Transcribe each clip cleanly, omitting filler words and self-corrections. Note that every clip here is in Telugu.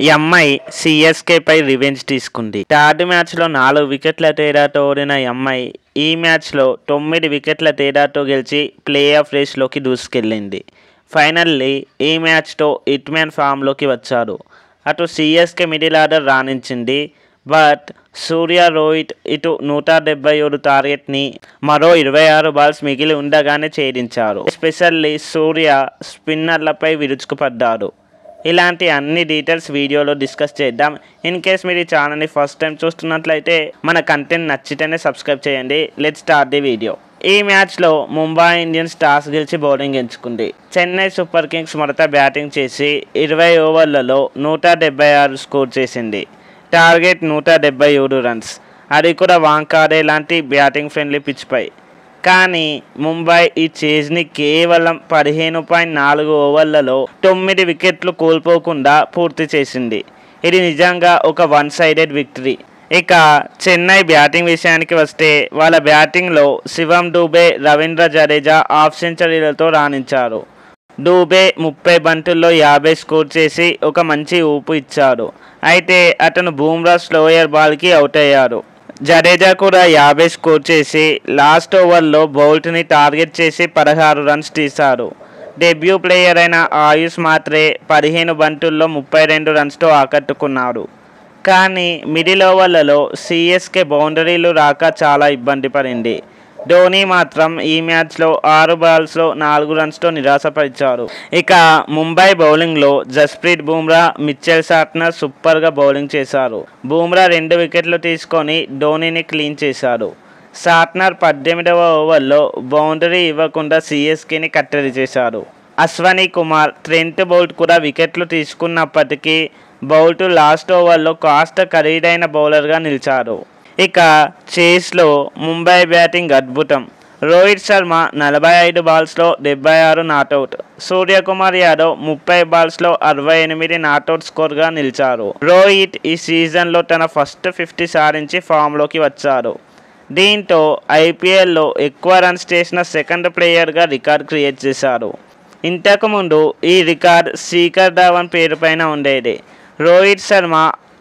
ఈ అమ్మాయి సిఎస్కే పై రివెంజ్ తీసుకుంది. థర్డ్ మ్యాచ్లో 4 వికెట్ల తేడాతో ఓడిన ఈ అమ్మాయి ఈ మ్యాచ్లో 9 వికెట్ల తేడాతో గెలిచి ప్లే ఆఫ్ రేస్లోకి దూసుకెళ్ళింది. ఫైనల్లీ ఈ మ్యాచ్తో హిట్మ్యాన్ ఫామ్లోకి వచ్చారు. అటు సిఎస్కే మిడిల్ ఆర్డర్ రాణించింది. బట్ సూర్య, రోహిత్ ఇటు 177 టార్గెట్ని మరో 26 బాల్స్ మిగిలి ఉండగానే ఛేదించారు. ఎస్పెషల్లీ సూర్య స్పిన్నర్లపై విరుచుకుపడ్డారు. ఇలాంటి అన్ని డీటెయిల్స్ వీడియోలో డిస్కస్ చేద్దాం. ఇన్ కేస్ మీరు ఈ ఛానల్ని ఫస్ట్ టైం చూస్తున్నట్లయితే మన కంటెంట్ నచ్చితేనే సబ్స్క్రైబ్ చేయండి. Let's start the video. ఈ మ్యాచ్లో ముంబై ఇండియన్స్ టాస్ గెలిచి బౌలింగ్ ఎంచుకుంది. చెన్నై సూపర్ కింగ్స్ మొదట బ్యాటింగ్ చేసి 20 ఓవర్లలో 176 స్కోర్ చేసింది. Target 177 runs. అది కూడా వాంకాడే లాంటి బ్యాటింగ్ ఫ్రెండ్లీ పిచ్పై. కానీ ముంబై ఈ చేజ్ని కేవలం 15.4 ఓవర్లలో 9 వికెట్లు కోల్పోకుండా పూర్తి చేసింది. ఇది నిజంగా ఒక వన్ సైడెడ్ విక్టరీ. ఇక చెన్నై బ్యాటింగ్ విషయానికి వస్తే వాళ్ళ బ్యాటింగ్లో శివం దూబే, రవీంద్ర జడేజా హాఫ్ సెంచరీలతో రాణించారు. దూబే 30 బంతుల్లో 50 స్కోర్ చేసి ఒక మంచి ఊపు ఇచ్చాడు. అయితే అతను బూమ్రా స్లోయర్ బాల్కి అవుట్ అయ్యాడు. జడేజా కూడా 50 స్కోర్ చేసి లాస్ట్ ఓవర్లో బౌల్ట్ని టార్గెట్ చేసి 16 రన్స్ తీశారు. డెబ్యూ ప్లేయర్ అయిన ఆయుష్ మాత్రే 15 బంతుల్లో 32 రన్స్తో ఆకట్టుకున్నాడు. కానీ మిడిల్ ఓవర్లలో సిఎస్కే బౌండరీలు రాక చాలా ఇబ్బంది పడింది. ధోని మాత్రం ఈ మ్యాచ్లో 6 బాల్స్లో 4 రన్స్తో నిరాశపరిచారు. ఇక ముంబై బౌలింగ్లో జస్ప్రీత్ బుమ్రా, మిచెల్ సాట్నర్ సూపర్గా బౌలింగ్ చేశారు. బుమ్రా 2 వికెట్లు తీసుకొని ధోనిని క్లీన్ చేశాడు. సాట్నర్ 18వ ఓవర్లో బౌండరీ ఇవ్వకుండా సిఎస్కేని కట్టడి చేశాడు. అశ్వనీ కుమార్, ట్రెంట్ బౌల్ట్ కూడా వికెట్లు తీసుకున్నప్పటికీ బౌల్ట్ లాస్ట్ ఓవర్లో కాస్త ఖరీదైన బౌలర్గా నిలిచారు. ఇక చేస్లో ముంబై బ్యాటింగ్ అద్భుతం. రోహిత్ శర్మ 45 బాల్స్లో 76 నాట్అవుట్. సూర్యకుమార్ యాదవ్ 30 బాల్స్లో 68 నాట్అవుట్ స్కోర్గా నిలిచారు. రోహిత్ ఈ సీజన్లో తన ఫస్ట్ 50 సాధించి ఫామ్లోకి వచ్చారు. దీంతో ఐపీఎల్లో ఎక్కువ రన్స్ చేసిన సెకండ్ ప్లేయర్గా రికార్డ్ క్రియేట్ చేశారు. ఇంతకుముందు ఈ రికార్డ్ శిఖర్ ధవన్ పేరుపైన ఉండేది. రోహిత్ శర్మ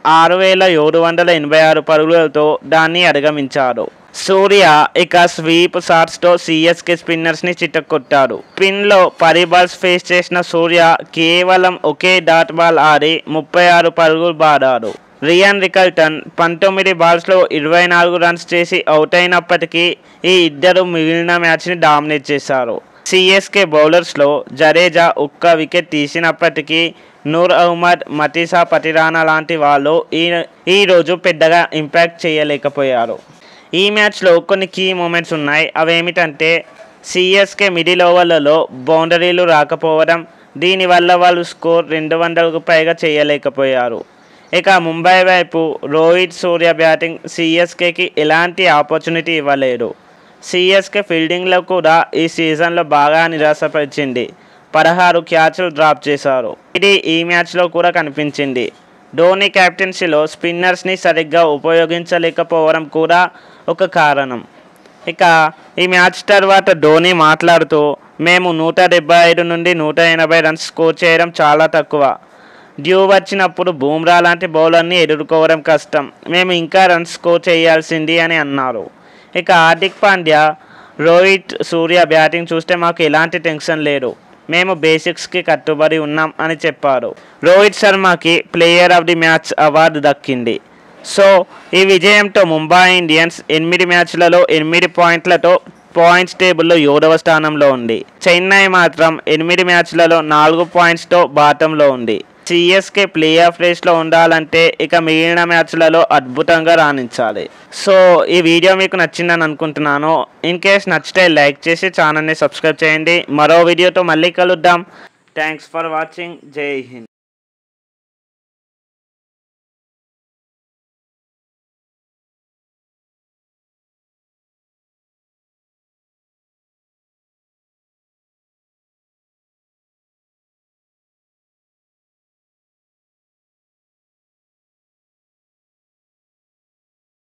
6,786 పరుగులతో దాన్ని అధిగమించాడు. సూర్య ఇక స్వీప్ షాట్స్తో సిఎస్కే స్పిన్నర్స్ని చిత్తకొట్టాడు. స్పిన్లో 10 బాల్స్ ఫేస్ చేసిన సూర్య కేవలం ఒకే డాట్ బాల్ ఆడి 36 పరుగులు బాదాడు. రియాన్ రికల్టన్ 19 బాల్స్లో 24 రన్స్ చేసి అవుట్ అయినప్పటికీ ఈ ఇద్దరు మిగిలిన మ్యాచ్ని డామినేట్ చేశారు. సిఎస్కే బౌలర్స్లో జడేజా ఒక్క వికెట్ తీసినప్పటికీ నూర్ అహ్మద్, మతీసా పటిరానా లాంటి వాళ్ళు ఈరోజు పెద్దగా ఇంపాక్ట్ చేయలేకపోయారు. ఈ మ్యాచ్లో కొన్ని కీ మూమెంట్స్ ఉన్నాయి. అవేమిటంటే సిఎస్కే మిడిల్ ఓవర్లలో బౌండరీలు రాకపోవడం. దీనివల్ల వాళ్ళు స్కోర్ 200కు పైగా చేయలేకపోయారు. ఇక ముంబై వైపు రోహిత్, సూర్య బ్యాటింగ్ సిఎస్కేకి ఎలాంటి ఆపర్చునిటీ ఇవ్వలేదు. సిఎస్కే ఫీల్డింగ్లో కూడా ఈ సీజన్లో బాగా నిరాశపరిచింది. 16 క్యాచ్లు డ్రాప్ చేశారు. ఇది ఈ మ్యాచ్లో కూడా కనిపించింది. ధోని కెప్టెన్సీలో స్పిన్నర్స్ని సరిగ్గా ఉపయోగించలేకపోవడం కూడా ఒక కారణం. ఇక ఈ మ్యాచ్ తర్వాత ధోని మాట్లాడుతూ, మేము 175 నుండి 180 రన్స్ స్కోర్ చేయడం చాలా తక్కువ. డ్యూ వచ్చినప్పుడు బూమ్రా లాంటి బౌలర్ని ఎదుర్కోవడం కష్టం. మేము ఇంకా రన్స్ స్కోర్ చేయాల్సింది అని అన్నారు. ఇక హార్దిక్ పాండ్యా, రోహిత్, సూర్య బ్యాటింగ్ చూస్తే మాకు ఎలాంటి టెన్షన్ లేదు. మేము బేసిక్స్కి కట్టుబడి ఉన్నాం అని చెప్పారు. రోహిత్ శర్మకి player of the match award దక్కింది. సో ఈ విజయంతో ముంబై ఇండియన్స్ 8 మ్యాచ్లలో 8 పాయింట్లతో పాయింట్స్ టేబుల్లో 7వ స్థానంలో ఉంది. చెన్నై మాత్రం 8 మ్యాచ్లలో 4 పాయింట్స్తో బాటంలో ఉంది. సిఎస్కే ప్లే ఆఫ్ రేస్లో ఉండాలంటే ఇక మిగిలిన మ్యాచ్లలో అద్భుతంగా రాణించాలి. సో ఈ వీడియో మీకు నచ్చిందని అనుకుంటున్నాను. ఇన్ కేస్ నచ్చితే లైక్ చేసి ఛానల్ని సబ్స్క్రైబ్ చేయండి. మరో వీడియోతో మళ్ళీ కలుద్దాం. Thanks for watching. జై హింద్.